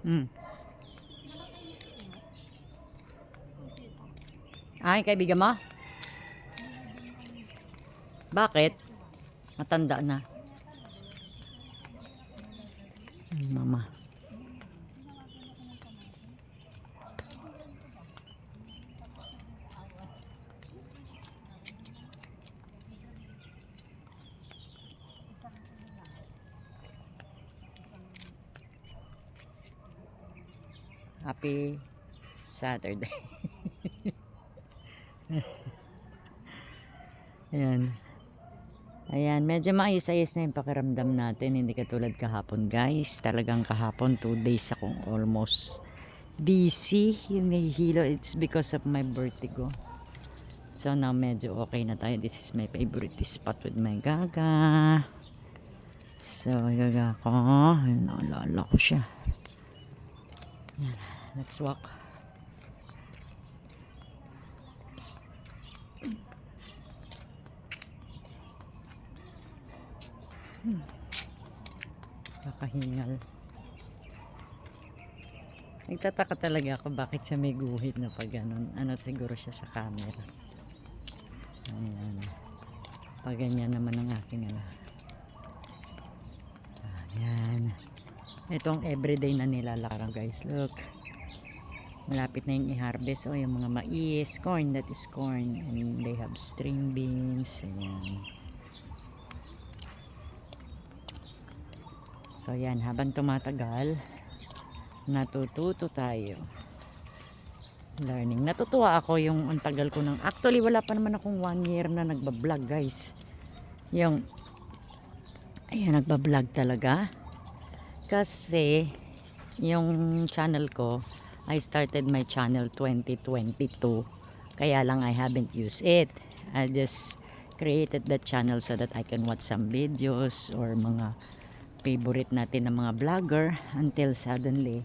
Hmm. Ay, kaibigan mo? Bakit? Matanda na. Mama. Happy Saturday. Ayan. Ayan, medyo maayos-ayos na yung pakiramdam natin. Hindi katulad kahapon, guys. Talagang kahapon, 2 days akong almost busy. Yung nahihilo, it's because of my vertigo. So now, medyo okay na tayo. This is my favorite spot with my gaga. So, gaga ko. Ayun, naalala ko siya. Ayan, let's walk. Kakahingal. Nagtataka talaga ako bakit siya may guhit na pag ganun. Ano siguro siya sa camera. Ayan. Pag ganyan naman ang aking ano. Ayan. Itong everyday na nilalakaran, guys. Look. Malapit na yung i-harvest. O yung mga mais, corn, that is corn. And they have string beans. Ayan. So yan, habang tumatagal, natututo tayo. Learning. Natutuwa ako yung ang tagal ko ng, actually wala pa naman akong 1 year na nagbablog, guys. Yung, ayan, nagbablog talaga. Kasi, yung channel ko, I started my channel 2022. Kaya lang I haven't used it. I just created the channel so that I can watch some videos or mga favorite natin ng mga vlogger until suddenly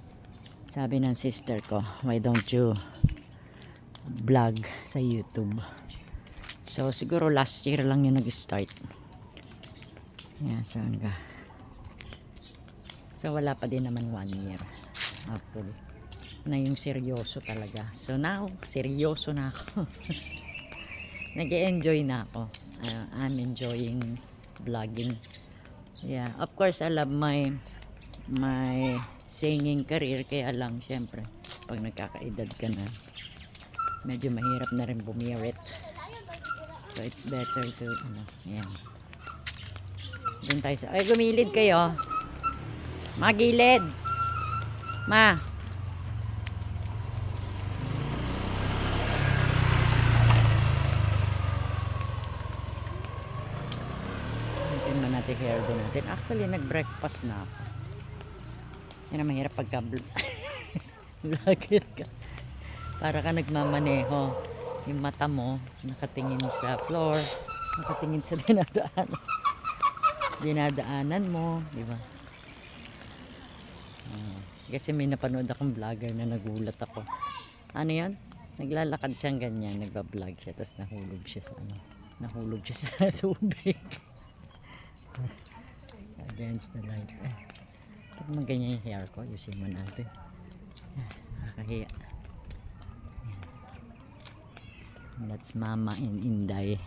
sabi ng sister ko, why don't you vlog sa YouTube? So siguro last year lang yung nag-start. Yeah, saan ka? So wala pa din naman 1 year actually na yung seryoso talaga. So now seryoso na ako. Nag-e-enjoy na ako. I'm enjoying vlogging. Yeah, of course I love my singing career, kaya lang syempre pag nagkakaedad ka na medyo mahirap na rin bumirit. So it's better to ayan. Doon tayo sa, ay gumilid kayo. Magilid. Ma. Hair din natin. Actually, nag-breakfast na ako. Kasi na mahirap pagka vlogger ka. Para ka nagmamaneho. Yung mata mo, nakatingin sa floor, nakatingin sa dinadaanan mo, di ba? Kasi may napanood akong vlogger na nagulat ako. Ano yan? Naglalakad siyang ganyan, nagba-vlog siya, tapos nahulog siya sa nahulog siya sa tubig. Against the light. Pag ganyan yung hair ko, ayusin mo natin. Nakakahiya. That's Mama and Inday.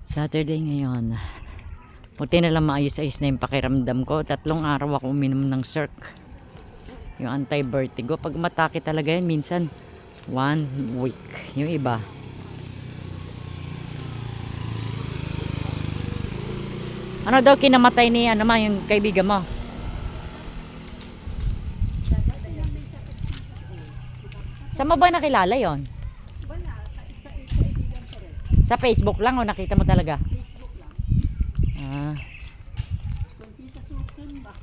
Saturday ngayon. Buti na lang maayos-ayos na yung pakiramdam ko. 3 araw ako uminom ng Circ. Yung anti-vertigo. Pag matake talaga yan, minsan 1 week. Yung iba ano daw kinamatay ni ano yung kaibigan mo? Saan mo ba nakilala yon? Sa Facebook lang o nakita mo talaga? Facebook lang. Ah. Kunti sa susun ba?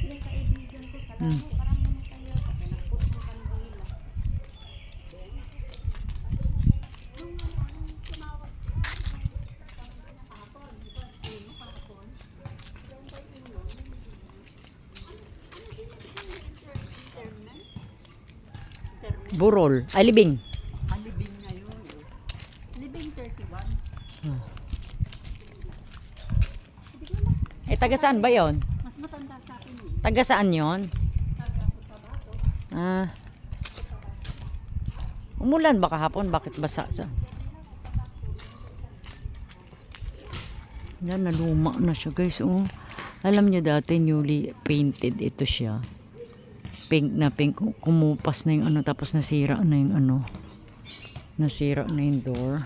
Yung kaibigan ko sa laro, parang naman kayo. Kasi nagputo ng kandila. Burol. Ay, libing. Libing ngayon. Libing 31. Eh, taga saan ba yon? Mas matanda sa akin yun. Taga saan yon? Ah. Umulan ba kahapon? Bakit basa sa? Yan, naluma na siya guys. Oh. Alam niyo dati newly painted ito siya. Pink na pink. Kumupas na yung ano tapos nasira na yung ano. Nasira na yung door.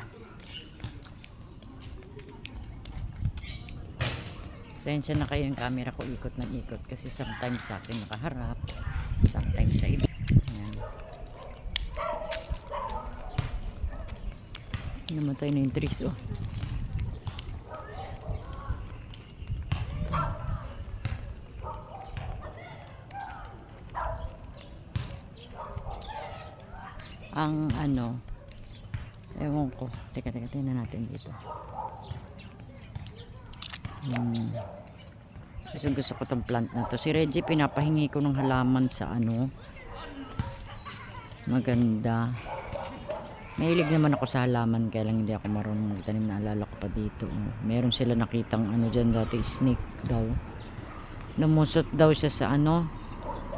Pasensya na kayo yung camera ko ikot ng ikot kasi sometimes sa akin nakaharap. Sometimes sa iba. Ayan. Namatay na yung trees oh. Ang ano, ewan ko, teka, tingnan natin dito. Gusto ko tong plant na to. Si Reggie, pinapahingi ko ng halaman sa ano, maganda. Mahilig naman ako sa halaman, kaya lang hindi ako marunong magtanim. Naalala ko pa dito. Meron sila nakitang ano dyan dati, snake daw. Lumusot daw siya sa ano,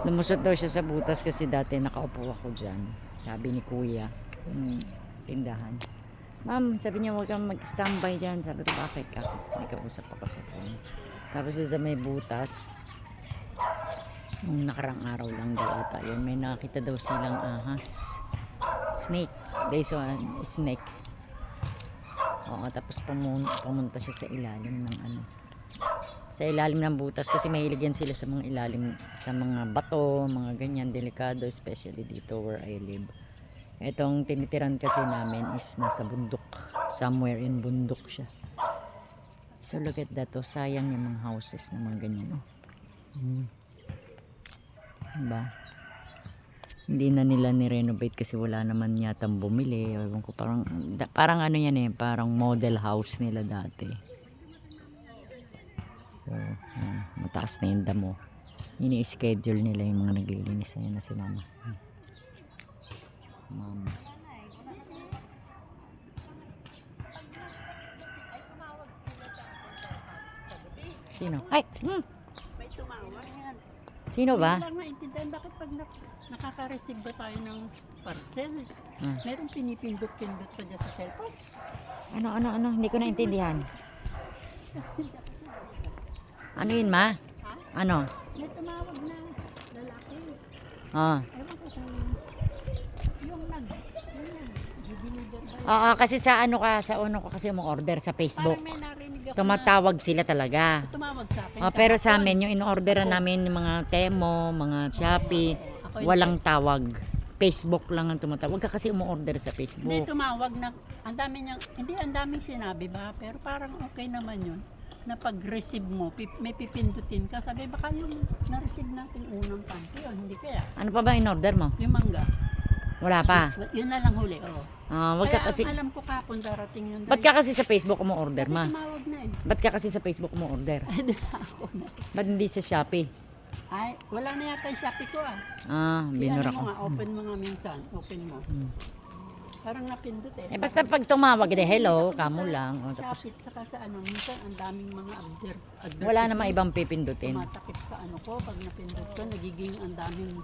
lumusot daw siya sa butas kasi dati nakaupo ako dyan. Sabi ni kuya, yung tindahan. Ma'am, sabi niya huwag kang mag-standby dyan. Sabi ko, bakit ka? May kausap ako sa phone. Tapos sa may butas, nung nakarang araw lang daw ata yun, may nakita daw silang ahas. Snake. They saw a snake. Oo, tapos pumunta siya sa ilalim ng ano. Sa ilalim ng butas kasi mahilig yan sila sa mga ilalim, sa mga bato, mga ganyan, delikado, especially dito where I live. Itong tinitiran kasi namin is nasa bundok, somewhere in bundok siya. So look at that, oh, sayang yung mga houses na mga ganyan. Oh. Diba? Hindi na nila ni-renovate kasi wala naman yatang bumili. Ewan ko, parang ano yan eh, parang model house nila dati. So, mataas na yung damo. Ini-schedule nila yung mga naglilinis na si mama. Mama. Sino? Ay! May tumawag yan. Sino ba? Hindi lang maintindihan bakit pag nakaka-receive ba tayo ng parcel, merong pinipindot-pindot pa dyan sa cellphone. Ano? Hindi ko naintindihan. Ano yun, ma? Ha? Ano? May tumawag na lalaki. Ah. Ewan ko sa yung nag-deliver ba? Oo, kasi sa ano ka, sa uno ko kasi mo order sa Facebook. Parang may narinig ako Tumatawag sila talaga. na tumawag sa akin. Pero sa amin, yung in-orderan namin yung mga Temo, mga Shopee, walang tawag. Facebook lang ang tumatawag. Huwag ka kasi umu-order sa Hindi Facebook. tumawag na, ang daming sinabi ba, pero parang okay naman yun. Na pag-receive mo, may pipindutin ka, sabi baka yung na-receive natin unang panty, o hindi kaya. Ano pa ba in-order mo? Yung mangga. Wala pa. Yun na lang huli, oo. Wag Kaya ka kasi, alam ko kapon darating yun. ba't ka kasi sa Facebook umu-order, Kasi ma? tumawag na eh. Ba't ka kasi sa Facebook umu-order? Ay, di ba ako na. Ba't hindi sa Shopee? Ay, wala na yata yung Shopee ko ah. Binura Ano ko. mo nga, open mo nga minsan. Open mo. Parang napindot eh. Basta pag tumawag, hello, kamo lang. Tapos, Shopee, saka sa ano, minsan ang daming mga advertisement. wala namang ibang pipindutin. Tumatakip sa ano ko, pag napindot ko, nagiging ang daming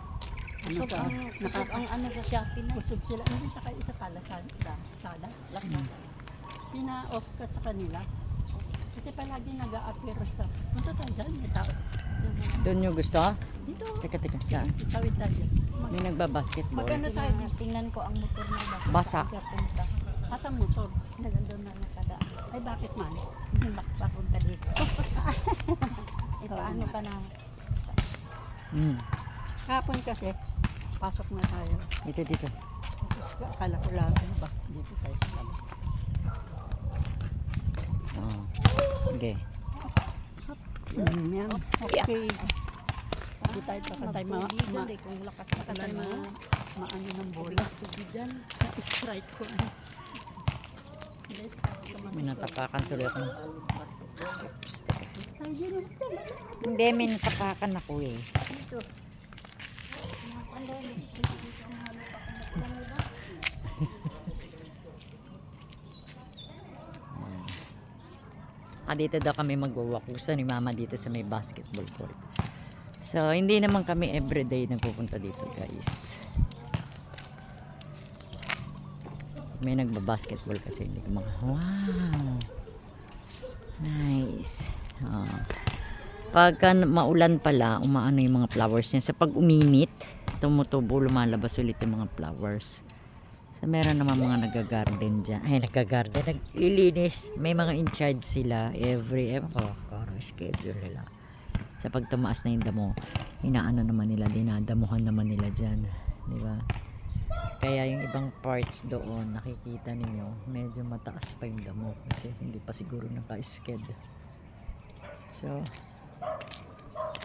ano sa, Ang ano sa Shopee na. kusog sila. Hindi sa isa pa, Lazada. Pina-off ka sa kanila. Kasi palagi nag-a-appear sa, punta tayo dyan, may tao. Doon nyo gusto? Dito, Teka, saan? tawid tayo. May nagbabasketball. Magano tayo dyan? Tingnan ko ang motor na Basa. Siya punta. Asang motor? Nagandun na nakadaan. Ay, bakit man? Papunta dito. Paano ka na? Kapon kasi, pasok na tayo. Dito. Tapos akala ko lang, basta dito tayo sa labas. Okay. Yan. Okay. Hindi tayo patay Kung lakas ka patay tayo maano ng bola. Sa strike ko. May natapakan tuloy ako. Oops, teka. Tayo dyan. Hindi, may natapakan ako eh. Dito. Dito daw kami magwawalk. Gusto ni mama dito sa may basketball court. So, hindi naman kami everyday nagpupunta dito, guys. May nagba-basketball kasi hindi ko wow. Nice. Oh. Pagka maulan pala, umaano yung mga flowers niya. Sa pag uminit, tumutubo, lumalabas ulit yung mga flowers. So, meron naman mga nagagarden dyan. Ay, nagagarden, naglilinis. May mga in charge sila schedule nila. Sa pag tumaas na yung damo, inaano naman nila, dinadamuhan naman nila dyan. Diba? Kaya yung ibang parts doon, nakikita ninyo, medyo mataas pa yung damo kasi hindi pa siguro naka-sked. So,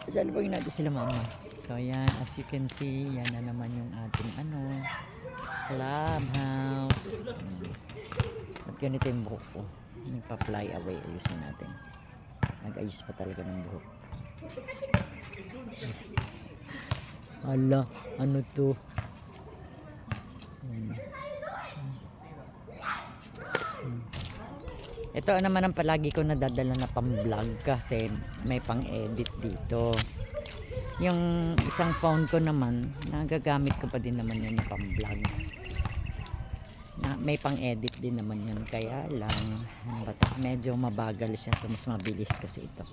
salubungin natin sila mama. So, yan, as you can see, yan na naman yung ating clubhouse. At ganito yung buhok ko. Nagpa-fly away, ayusin natin. Nag-ayos pa talaga ng buhok. Ala, ano to? Ito naman ang palagi ko nadadala na pang-vlog kasi may pang-edit dito. Yung isang phone ko naman, nagagamit ko pa din naman yun na pang-vlog. May pang-edit din naman yun. Kaya lang, medyo mabagal siya. So, mas mabilis kasi ito.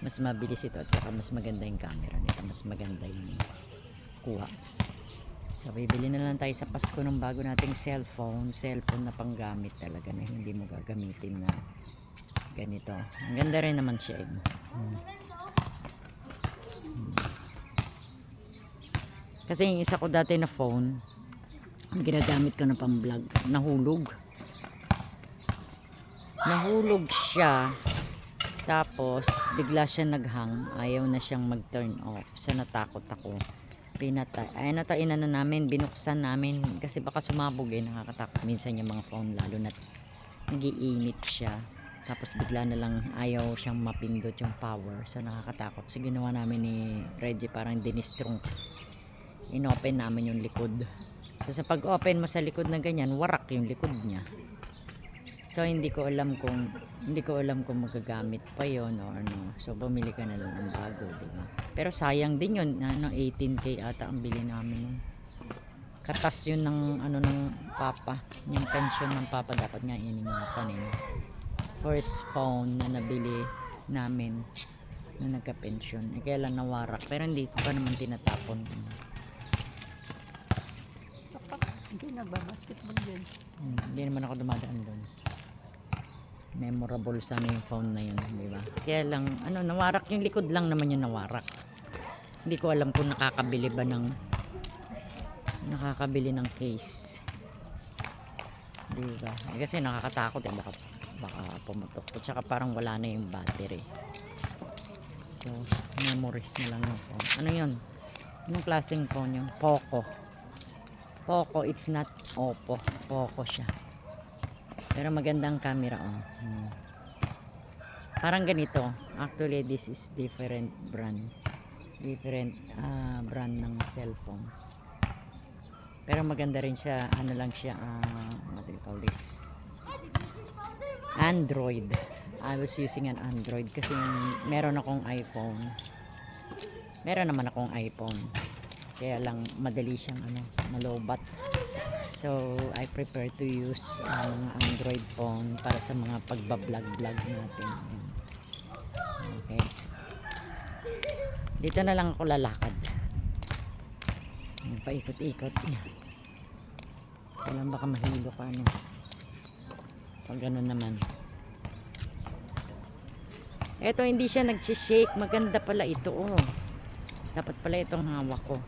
Mas mabilis ito at saka mas maganda yung camera nito. Mas maganda yung kuha. So, bibili na lang tayo sa Pasko ng bago nating cellphone na panggamit talaga na hindi mo gagamitin na ganito. Ang ganda rin naman siya. Kasi yung isa ko dati na phone, ang ginagamit ko na pang-vlog, nahulog siya. Tapos, bigla siya naghang, ayaw na siyang mag-turn off. So, natakot ako. Natain na namin, binuksan namin kasi baka sumabog nakakatakot minsan yung mga phone lalo na nag-iinit siya tapos bigla na lang ayaw siyang mapindot yung power, so nakakatakot. So ginawa namin ni Reggie, parang dinistrong, inopen namin yung likod. So sa pag open mo sa likod na ganyan, warak yung likod niya. So hindi ko alam kung magagamit pa yon o ano. So bumili ka na lang ng bago, diba? Pero sayang din yun, 18K ata ang bili namin. Katas yun ng ng papa, yung pension ng papa, dapat nga iningatan First phone na nabili namin na nagka-pension. Kaya lang nawarak, pero hindi ko pa naman tinatapon. Hindi nagba-basketball din. Hindi naman ako dumadaan doon. Memorable sana yung phone na yun, di ba? Kaya lang, nawarak yung likod lang naman yung nawarak. Hindi ko alam kung nakakabili ng case. Di ba? Kasi nakakatakot baka pumutok. At saka parang wala na yung battery. So, memories na lang yung phone. Ano yun? Anong klaseng phone yun? Poco, it's not Oppo. Poco siya. Pero magandang camera, Parang ganito. Actually, this is different brand ng cellphone. Pero maganda rin siya. What do you call this? Android. I was using an Android kasi meron akong iPhone. Meron naman akong iPhone. Kaya lang madali siyang malobat. So, I prefer to use mga Android phone para sa mga pagbablog natin. Okay. Dito na lang ako lalakad. Paikot-ikot. Kailan baka mahilo ka pag ganun naman. Eto, hindi siya nag-shake. Maganda pala ito, Dapat pala itong hawak ko.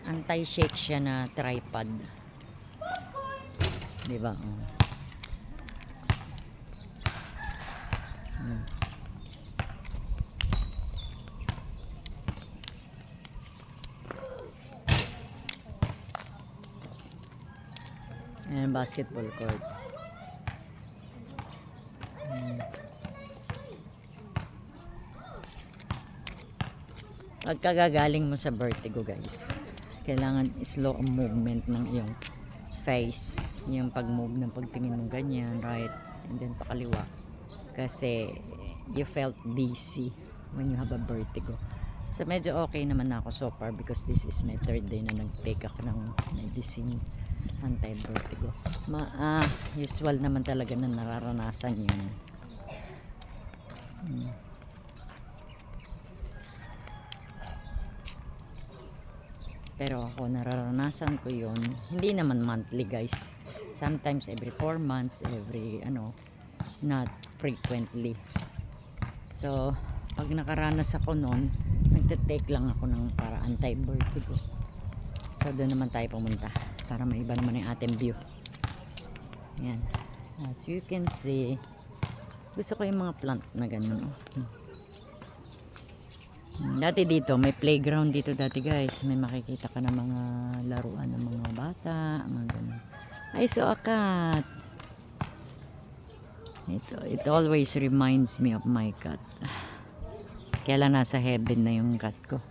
Anti-shake siya na tripod. Diba? Ayan, basketball court. Pagkagagaling mo sa vertigo, guys, kailangan slow ang movement ng iyong face, yung pag-move ng pagtingin mo ganyan, right, and then pakaliwa, kasi you felt dizzy when you have a vertigo. So medyo okay naman ako so far because this is my third day na nag-take ako ng medicine anti-vertigo. Usual naman talaga na nararanasan yan. Pero ako nararanasan ko yun. Hindi naman monthly guys. Sometimes every 4 months, every not frequently. So, pag nakaranas ako noon, nagte-take lang ako ng para anti-vertigo. So, doon naman tayo pumunta para maiba naman yung ating view. Yan. As you can see, gusto ko yung mga plant na ganun. Dati dito, may playground dito dati guys. May makikita ka ng mga laruan ng mga bata. Mga ganun. I saw a cat. It always reminds me of my cat. Kaya lang nasa heaven na yung cat ko.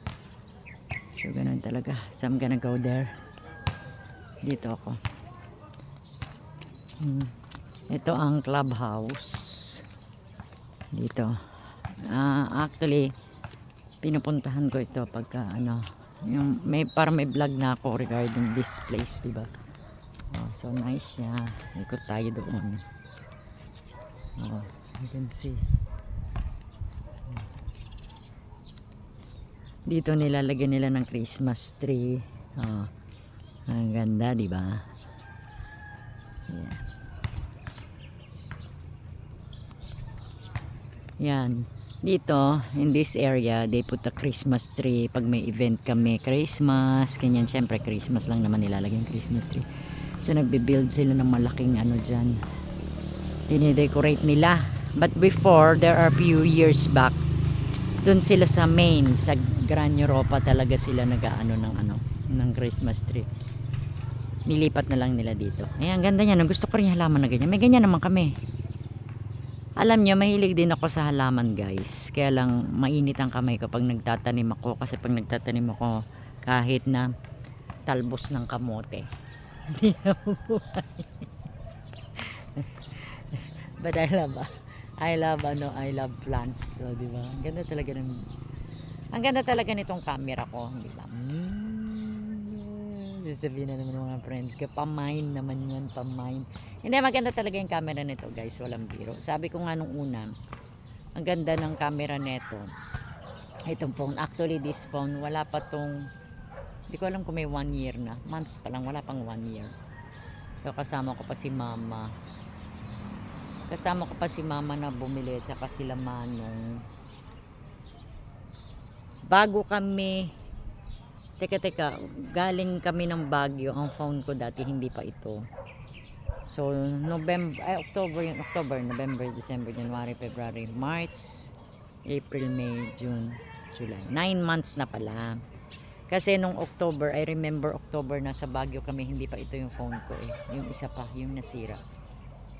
So ganun talaga. So I'm gonna go there. Dito ako. Ito ang clubhouse. Dito. Actually, pinupuntahan ko ito pagka yung para may vlog na ako regarding this place, diba? So nice siya. Ikot tayo doon. You can see. Dito nilalagyan nila ng Christmas tree. Ang ganda, diba? Yeah. Yan. Dito, in this area, they put a Christmas tree. Pag may event kami, Christmas, ganyan. Syempre, Christmas lang naman nilalagay yung Christmas tree. So, nagbe-build sila ng malaking dyan. Dine-decorate nila. But before, there are few years back, dun sila sa main, sa Gran Europa talaga sila ng Christmas tree. Nilipat na lang nila dito. Ayan, ganda niya. Gusto ko rin yung halaman na ganyan. May ganyan naman kami. Alam nyo, mahilig din ako sa halaman guys. Kaya lang mainit ang kamay ko pag nagtatanim ako. Kasi pag nagtatanim ako, kahit na talbos ng kamote, hindi na bubuhay. But I love plants. So, di ba? Ang ganda talaga nitong camera ko. Di ba? Sasabihin na naman ng mga friends ko, pamine naman yan, pamine. Hindi, maganda talaga yung camera nito guys, walang biro. Sabi ko nga nung una, ang ganda ng camera nito. Itong phone, actually this phone, wala pa tong, hindi ko alam kung may 1 year na. Months pa lang, wala pang 1 year. So kasama ko pa si mama. Na bumili, at saka sila Manong. Bago kami, Teka, galing kami ng Baguio. Ang phone ko dati hindi pa ito. So, October, November, December, January, February, March, April, May, June, July. 9 months na pala. Kasi nung October, I remember October, nasa Baguio kami, hindi pa ito yung phone ko eh. Yung isa pa, yung nasira.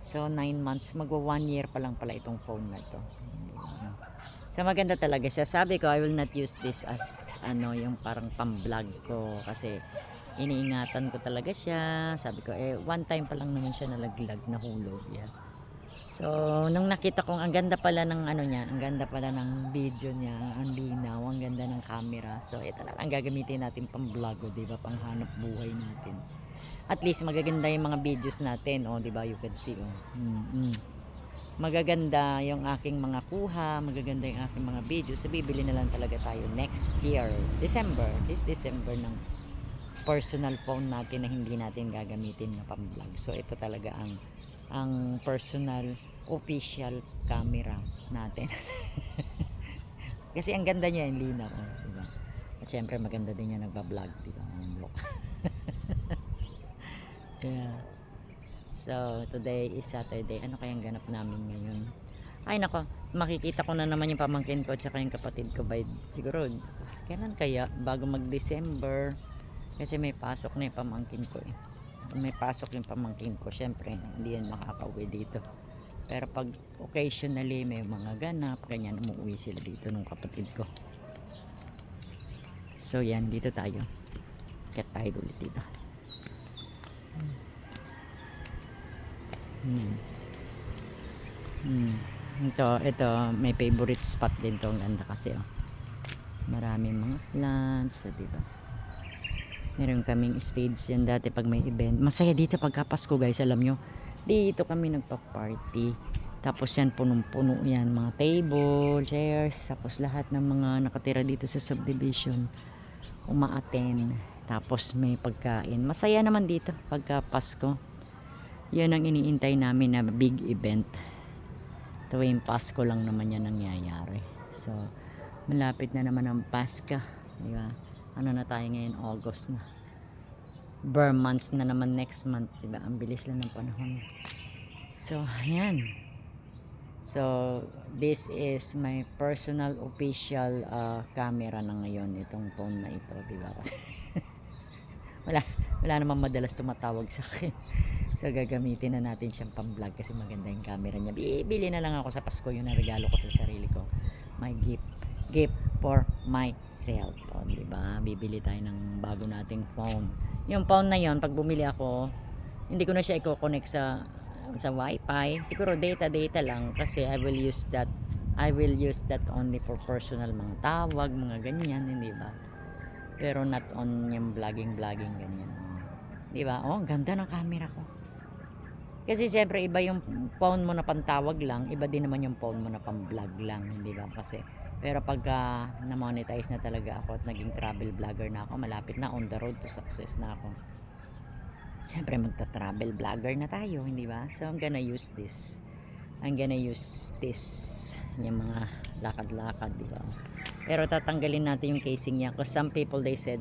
So, 9 months, magwa 1 year pa lang pala itong phone na ito. So maganda talaga siya. Sabi ko, I will not use this as yung parang pang-vlog ko kasi iniingatan ko talaga siya. Sabi ko, one time pa lang naman siya nalaglag, nahulog. Yeah. So, nung nakita kong ang ganda pala ng niya, ang ganda pala ng video niya, ang linaw, ang ganda ng camera. So, ito na lang gagamitin natin pang-vlog, di ba? Pang-hanap buhay natin. At least magaganda yung mga videos natin, di ba? You can see, magaganda yung aking mga kuha, magaganda yung aking mga videos. So bibili na lang talaga tayo next year, this December ng personal phone natin na hindi natin gagamitin na pang-vlog. So ito talaga ang personal official camera natin. Kasi ang ganda niya, yung linaw, diba? At syempre maganda din yung nagba-vlog, diba? Ang look. Yeah. So, today is Saturday. Ano kayang ganap namin ngayon? Ay nako, makikita ko na naman yung pamangkin ko at saka yung kapatid ko by siguro, kailan kaya? Bago mag-December. Kasi may pasok na yung pamangkin ko eh. May pasok yung pamangkin ko, syempre, hindi yan makakauwi dito. Pero pag occasionally may mga ganap, ganyan, umuwi sila dito ng kapatid ko. So, yan, dito tayo. Kaya tayo ulit dito. Ito, may favorite spot din to. Ang ganda kasi, oh. Maraming mga plants, di ba? Meron kaming stage yan dati pag may event. Masaya dito pagka Pasko, guys, alam nyo. Dito kami nagpa-party. Tapos yan, punong-puno yan. Mga table, chairs. Tapos lahat ng mga nakatira dito sa subdivision umaattend. Tapos may pagkain. Masaya naman dito pagka Pasko. Yan ang iniintay namin na big event. Tuwing Pasko lang naman yan nangyayari. So, malapit na naman ang Pasko. Diba? Ano na tayo ngayon? August na. Burr months na naman next month. Diba? Ang bilis lang ng panahon. So, ayan. So, this is my personal official camera na ngayon. Itong phone na ito. Diba? wala naman madalas tumatawag sa akin. So, gagamitin na natin siyang pang-vlog kasi maganda yung camera niya. Bibili na lang ako sa Pasko. Yun ang regalo ko sa sarili ko. My gift for myself. O, diba? Bibili tayo ng bago nating phone. Yung phone na yun, pag bumili ako, hindi ko na siya i-connect sa wifi. Siguro data lang kasi I will use that only for personal, mga tawag, mga ganyan, hindi ba? Pero not on yung vlogging ganyan. Di ba? Oh, ganda ng camera ko. Kasi syempre iba yung phone mo na pantawag lang, iba din naman yung phone mo na pang-vlog lang, hindi ba? Kasi pero pagka na-monetize na talaga ako at naging travel vlogger na ako, malapit na, on the road to success na ako. Syempre magta-travel vlogger na tayo, hindi ba? So I'm gonna use this. Yung mga lakad-lakad, di ba? Pero tatanggalin natin yung casing niya because some people they said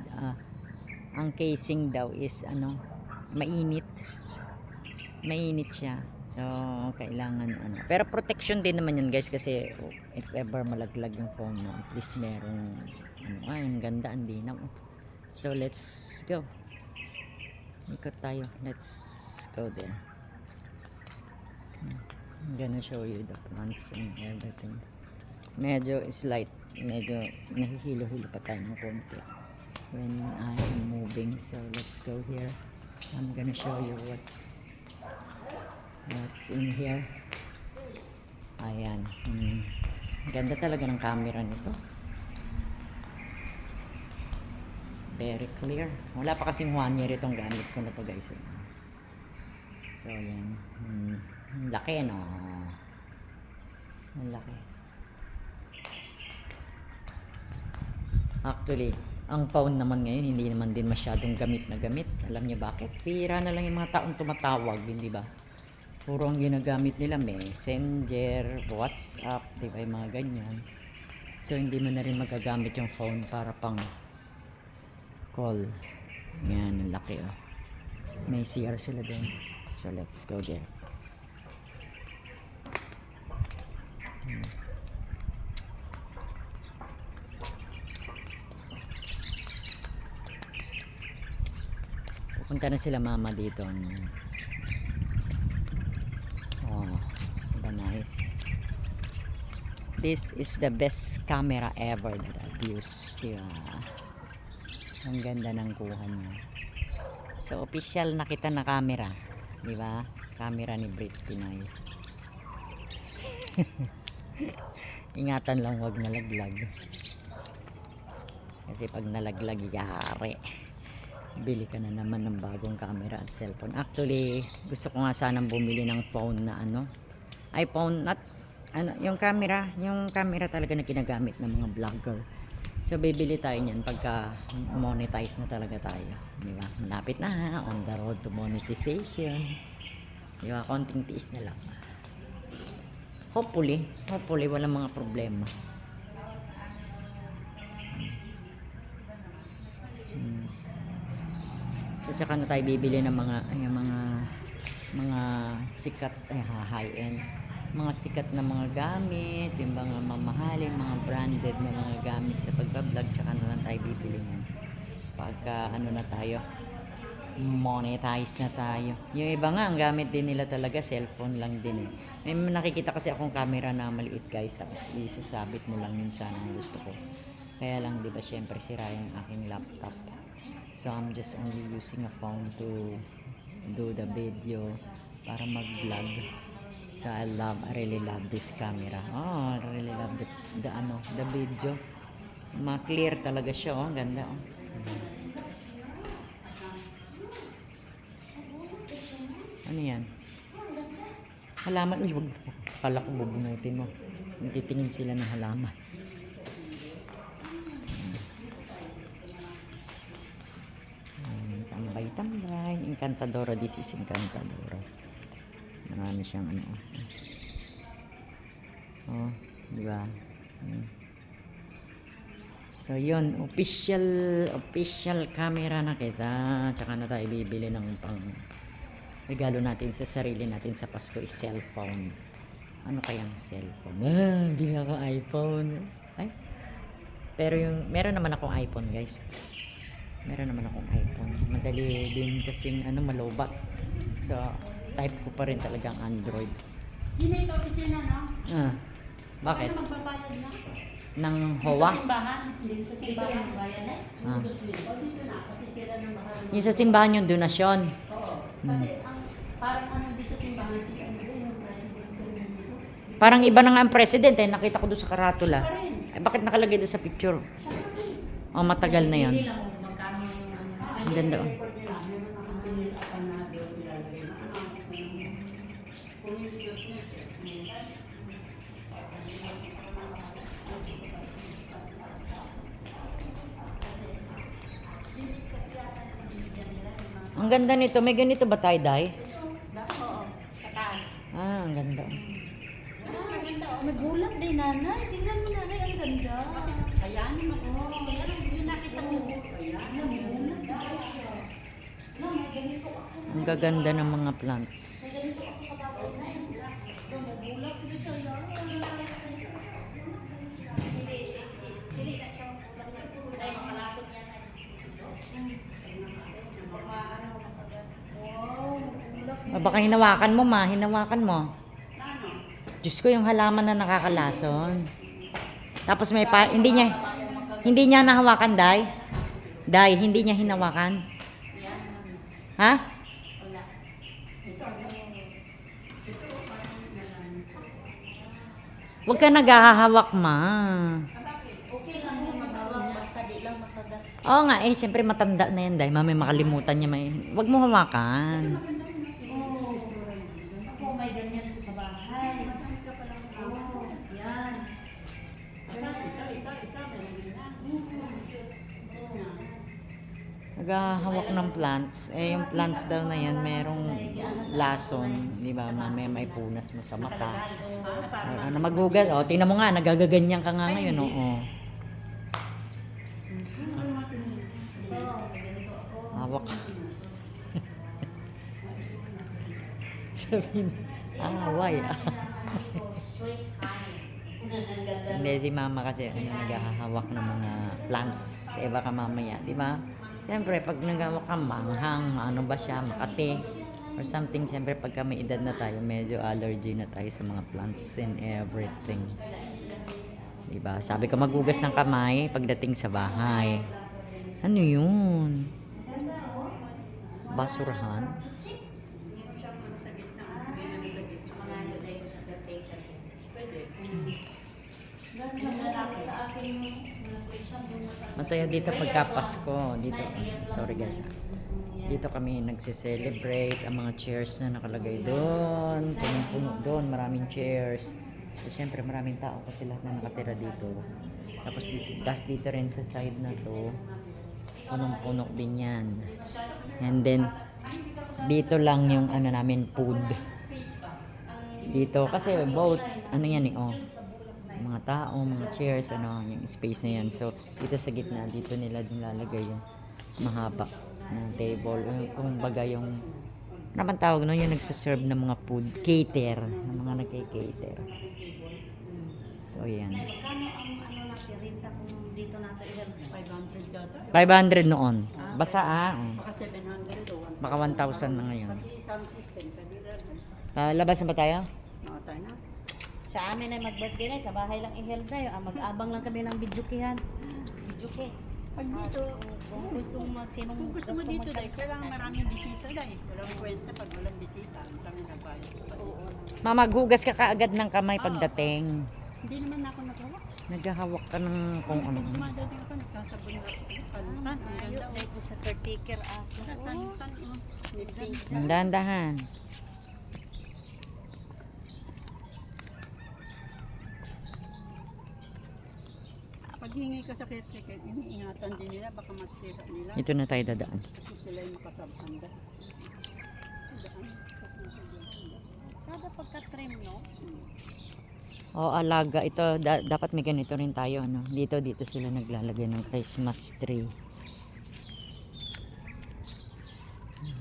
ang casing daw is mainit siya. So kailangan pero protection din naman yun, guys, kasi if ever malaglag yung phone mo, at least merong ang ganda, ang linaw. So let's go. Ikot tayo. Let's go there. I'm gonna show you the plants and everything. Medyo slight, medyo nahihilo-hilo pa tayo ng konti when I'm moving. So let's go here. I'm gonna show you what's in here. Ayan. Ganda talaga ng camera nito. Very clear. Wala pa kasing 1 year itong gamit ko na to, guys. So yan. Laki, no? Ang laki. Actually, ang phone naman ngayon hindi naman din masyadong gamit na gamit. Alam niyo bakit? Pira na lang yung mga taong tumatawag, hindi ba? Puro ang ginagamit nila Messenger, WhatsApp, di ba, yung mga ganyan. So hindi mo na rin magagamit yung phone para pang call. Yan, ang laki, oh. May CR sila din. So let's go there. Pupunta na sila mama dito. Oh, diba nice? This is the best camera ever that I've used. Diba? Ang ganda ng kuha niya. So official na kita na camera, diba? Camera ni Brit Pinay. Ingatan lang wag nalaglag. Kasi pag nalaglag, yari. Bili ka na naman ng bagong camera at cellphone. Actually, gusto ko nga sanang bumili ng phone na iPhone, not yung camera talaga na ginagamit ng mga vlogger. So bibili tayo niyan pagka monetize na talaga tayo, di ba? Malapit na, on the road to monetization. Di ba? Konting tiis na lang. Hopefully walang mga problema. So tsaka na tayo bibili ng mga sikat, high-end, mga sikat na mga gamit, yung mga mamahalin, mga branded na mga gamit sa pagbablog. Tsaka na lang tayo bibili niyan pagka na tayo, monetize na tayo. Yung iba nga, ang gamit din nila talaga cellphone lang din. May nakikita kasi akong camera na maliit, guys, tapos isasabit mo lang yun, sana ang gusto ko. Kaya lang, di ba, syempre sira yung aking laptop. So I'm just only using a phone to do the video para mag-vlog. So I really love this camera. Oh, I really love the video. Ma-clear talaga siya, oh. Ganda, oh. Ano yan? Halaman. Uy, wag. Akala ko bubunutin mo. Titingin sila ng halaman. Tambay-tambay. Encantadora. This is Encantadora. Marami siyang ano. Oh, di ba? So yun, official camera na kita. Tsaka na tayo bibili ng pang regalo natin sa sarili natin sa Pasko is cellphone. Ano kayang cellphone? Bigyan ko iPhone. Ay. Pero meron naman akong iPhone, guys. Meron naman akong iPhone. Madali din kasing malobat. So, type ko pa rin talagang Android. Hindi na ito opisina, no? Bakit? Ano magbabayad na? Ng Sa HOA? simbahan? Hindi sa simbahan. Bayan eh. Ah. O dito na, kasi sila ng mahal. Yung sa simbahan yung donasyon. Oo. Kasi parang di sa simbahan si yung president ko dito. Parang iba na nga ang president eh. Nakita ko doon sa karatula. Pa rin. Eh, bakit nakalagay doon sa picture? Oh, matagal na yon. Hindi lang kung magkano yung ano. Ang ganda, oh. Record nila, meron ang pinilitan na doon nilalagay na kung yung videos niya, Ang ganda nito. May ganito ba tayo, Day? Oo, sa taas. Ah, ang ganda. Ang ganda. Oh, may bulat din, nanay. Tingnan mo, nanay. Ang ganda. kayanin ako. Yan ang ginakita ko. Ayan, may bulat. May ganito ako. Ang gaganda ng mga plants. Baka hinawakan mo, ma. Hinawakan mo. Diyos ko, yung halaman na nakakalason. Tapos may hindi niya nahawakan, Day. Day, hindi niya hinawakan. Ha? Huwag ka naghahawak, ma. Okay lang yung masawag. Basta di lang matagal. Oo nga, siyempre matanda na yan, Day. Mamay makalimutan niya. Huwag mo hawakan. Ako, may ganyan ko sa bahay. Oh, yan. Naghahawak ng plants. Yung plants daw na yan, merong lason. Di ba? Mamaya may punas mo sa mata. Ano maghugas? Tingnan mo nga, nagagaganyan ka nga ngayon. Hawak. Sabi na, why? Hindi, si mama kasi naghahawak ng mga plants. Baka mamaya, di ba? Siyempre, pag naghahawak ka, manghang, ano ba siya, makati, or something. Siyempre, pagka may edad na tayo, medyo allergy na tayo sa mga plants and everything. Di ba? Sabi ko, maghugas ng kamay pagdating sa bahay. Ano yun? Basurahan? Masaya dito pagka Pasko. Dito, sorry guys. Dito kami nagse-celebrate. Ang mga chairs na nakalagay doon. Punong-puno doon. Maraming chairs. So, syempre maraming tao kasi lahat na nakatira dito. Tapos dito rin sa side na to. Punong-puno din yan. And then, dito lang yung namin food. Dito kasi both, yan mga tao, mga chairs, yung space na yan. So, dito sa gitna, dito nila lalagay yung mahaba na table. Kung baga yung, naman tawag yung nagsaserve ng mga food, cater, ng mga nagkikater. So, yan. Kano ang natin, renta kung dito natin ilan? 500 yata. 500 noon. Basta Baka 700 o 1,000. baka 1,000 na ngayon. Isang system, pwede rin. Labas na ba tayo? Oo, tayo na. Sa amin ay mag-birthday na, sa bahay lang i-held na yun. Mag-abang lang kami ng videokehan. Videoke. Pag dito, Kung gusto mo magsinong kung gusto mo dito dahil kailangan maraming bisita dahil. Walang kwenta pag walang bisita. Ang sabi na bayo. Oo. Mamaghugas ka kaagad ng kamay pagdating. Hindi naman ako nagawa. Naghahawak ka ng kung ano. Pag dumadating ako, nagsasabon na ako. Santan. Ang Ayaw, ganda. dahil po sa caretaker ako. Santan. May pink. Ang dahan-dahan. Pag hingi ka sa caretaker, iniingatan din nila. Baka matsira nila. Ito na tayo dadaan. Kasi sila yung makasabanda. Daan. Sada pagka-trim, no? O alaga. Ito, dapat may ganito rin tayo. Ano? Dito sila naglalagay ng Christmas tree.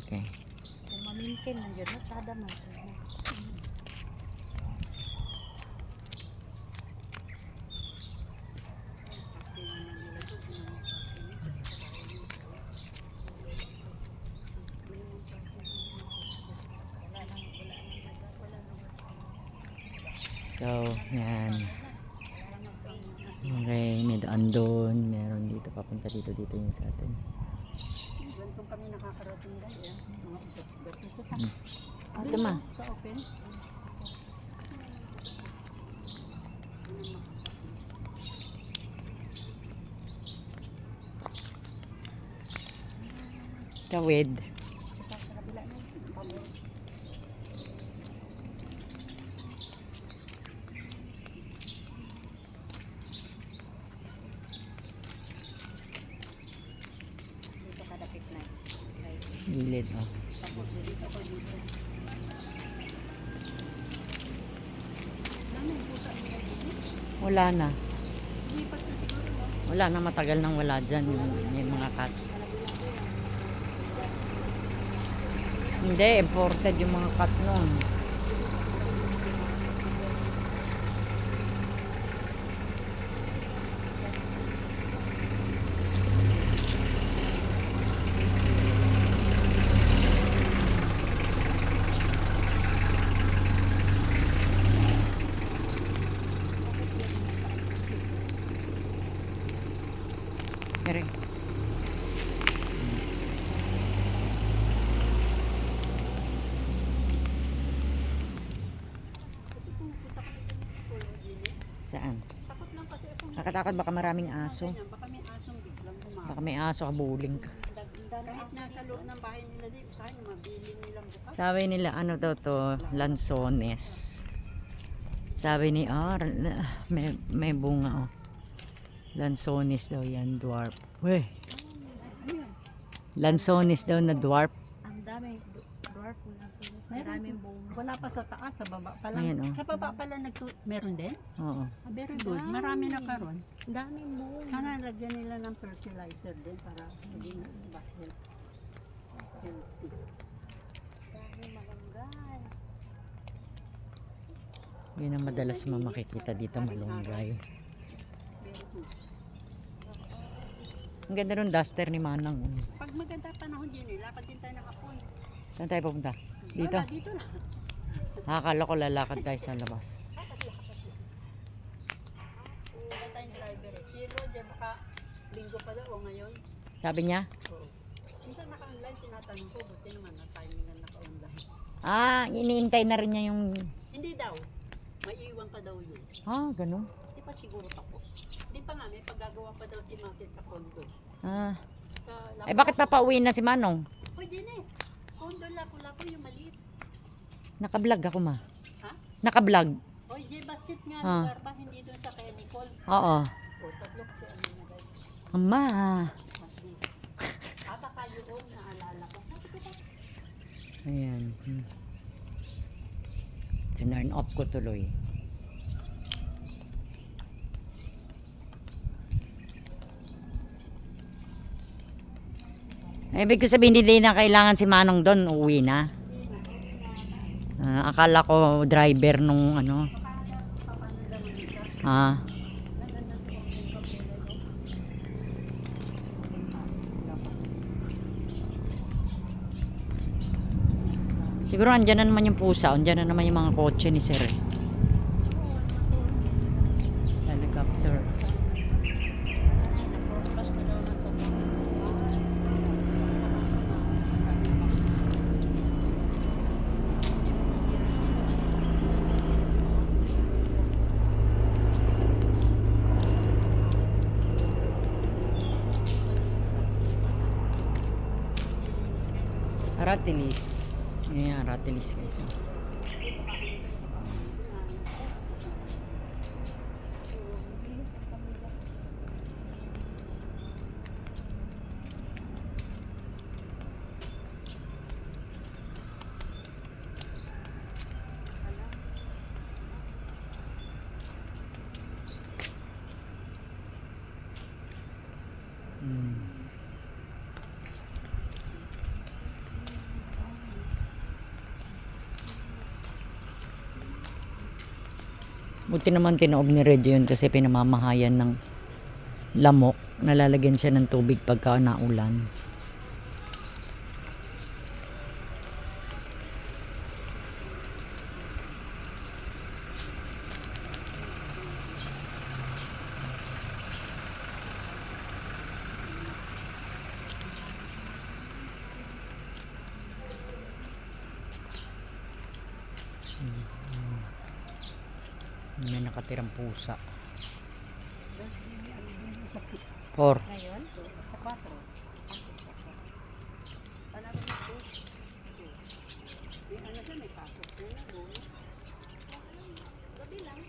Okay. Kung mamintin, nandiyan na, sada man. So, yan. Okay, may daan doon. Meron dito, papunta dito yung sa atin. Ganitong kami nakakarating dahil. Mga ugat-ugat nito. Ito ma. Sa open. Tawid. Dito kadapit na. Gilid, oh. Tapos dito pa dito. Dami yung pusa nila dito. Wala na. Lipat na siguro. No? Wala na, matagal nang wala dyan yung mga cat. Hindi, imported yung mga cat nun. Ere. Saan? Takot lang kasi ako. Nakatakot baka maraming aso. Ganyan, baka may asong biglang humabot. Baka may aso kabuling ka. Kahit nasa loob ng bahay nila dito, saan mabili nilang bukas. Sabi nila ano daw to, lansones. Sabi ni may bunga oh. Lansones daw yan, dwarf. Weh. Lansones daw na dwarf. Ang dami, dwarf po lang. Ang daming buong. Wala pa sa taas, sa baba pa lang. Ayan, oh. Sa baba pa lang meron din? Oo. Ah, very good. Marami na karon. Ang daming buong. Sana lagyan nila ng fertilizer din para hindi na healthy. Daming malunggay. Yun ang madalas mo makikita dito, malunggay. Very good. Ang ganda rin duster ni Manang. Pag maganda panahon din, lakad din tayo ng hapon. Saan tayo pupunta? Dito? Wala, dito lang. Akala ko lalakad tayo sa labas. Wala tayong driver eh. Si Roger, baka linggo pa daw o ngayon. Sabi niya? Oo. Minsan naka-online, tinatanong ko, buti naman na-timingan naka-online. Ah, iniintay na rin niya yung... Hindi daw. Maiiwan pa daw yun. Ah, ganun. Di pa siguro tapos. Di pa nga, may paggagawa pa daw si Martin sa condo. Ah. Sa Eh bakit papauwi na si Manong? Pwede na eh. Condo lako-lako yung maliit. Nakablog ako ma. Ha? Nakablog. O, di basit nga Ah. lugar ba? Hindi doon sa kay Nicole. Oo. O, tatlo kasi ano na guys. Ama. Ata kayo o, naalala ko. Ayan. Tinurn off ko tuloy. Ibig ko sabihin hindi na kailangan si Manong doon, uwi na. Akala ko driver nung ano. Ah. Siguro andyan na naman yung pusa, andyan na naman yung mga kotse ni Sir. Helicopter. Basta daw nasa Aratilis. Yan, Aratilis guys. Buti naman tinoob ni Reggie yun kasi pinamamahayan ng lamok. Nalalagyan siya ng tubig pagka naulan. May nakatirang pusa. 4. Ngayon, sa 4. Gabi lang.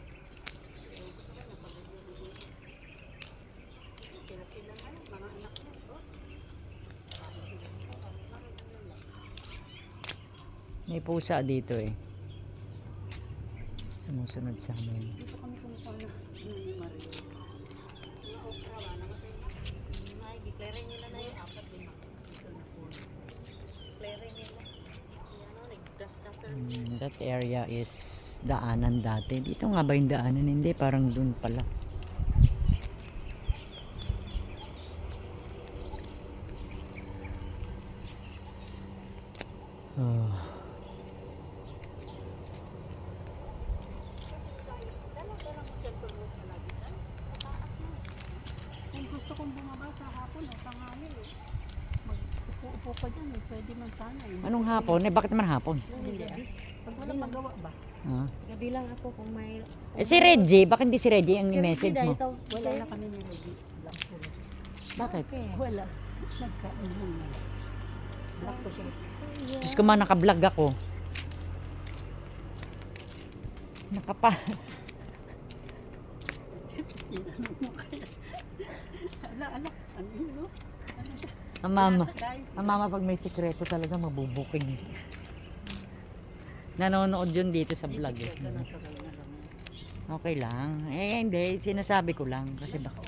Sila na lang, mga anak mo. May pusa dito eh. Sumusunod sa amin. Dito kami kumukuha na ni Maria. Ay, declare nila na yung 4 din. Dito na po. Declare nila. Ano, nag-dust after. That area is daanan dati. Dito nga ba yung daanan? Hindi, parang dun pala. Oh. Kung gusto kong bumaba sa hapon o tanghali eh. Mag-upo-upo ka dyan eh. Pwede man sana eh. Anong hapon? Eh, bakit naman hapon? Hindi ah. Pag wala magawa ba? Ah. Gabi lang ako kung may... Eh, si Reggie, bakit hindi si Reggie ang message mo? Wala na kami ni Reggie. Block ko rin. Bakit? Wala. Nagkain mo na. Block ko siya. Diyos ko man, nakablog ako. Nakapa. Tinanong mo kaya. Ala. Ano yun no? Ang mama. Ang mama pag may sikreto talaga mabubuking. Nanonood yun dito sa vlog eh. Okay lang. Eh hindi, sinasabi ko lang. Kasi baka...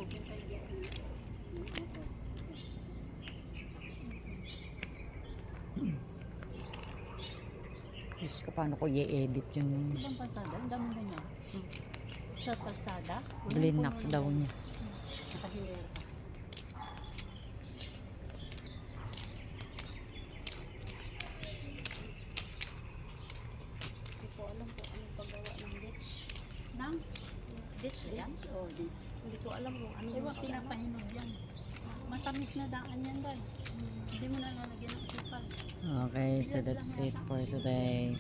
Diyos ko, paano ko i-edit yun? Ibang pansada, ang dami na niya. Sa kalsada. Blinak daw niya. Nakahihira ka. Hindi ko alam kung anong paggawa ng ditch. Nang? Ditch yan? Oh, dates. Hindi ko alam kung anong Ewan, pinapahinog yan. Matamis na daan yan, dahil. Hindi mo na lalagyan ng sipal. Okay, so that's it for today.